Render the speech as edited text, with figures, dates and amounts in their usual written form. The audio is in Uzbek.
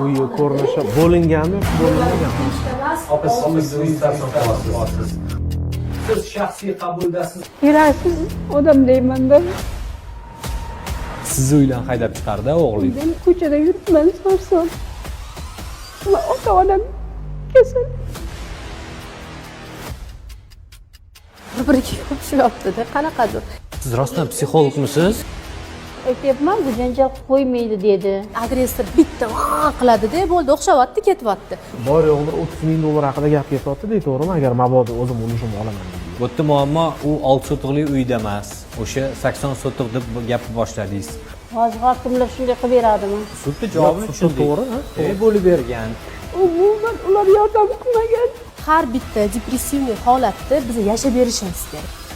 Uyi ko'rinishi bo'linganmi, bo'linmaganmi? Opa, siz istasangiz olasiz. Siz shaxsiy qabuldasiz. Keraksiz odam deyman-da. Sizni uydan haydab chiqardi o'g'lingiz. Men ko'chada yuribman sarson. Va ota-onam kasal. Bir-biriga yopishyapti-da, qanaqadir. Siz rostdan psixologmisiz? Aytyapman, bu janjal qo'ymaydi dedi. Agressor bitta qiladi-da, bo'ldi, o'xshayapti, ketyapti. Bor yo'g'ida 30 ming dollar haqida gap ketyapti deydi, to'g'rimi? Agar mabodo o'zim ulushimni olaman dedi. Bu yerda muammo u 6 sotiqli uyda emas, o'sha 80 sotiq deb gapni boshladingiz. Hozir hokimlar shunday qilib beradimi? Sudda javobini tushundik. To'g'ri, Bo'lib bergan. Umuman ular yordam qilmagan. Har bitta depressiv holatda biz yashab berishimiz kerak.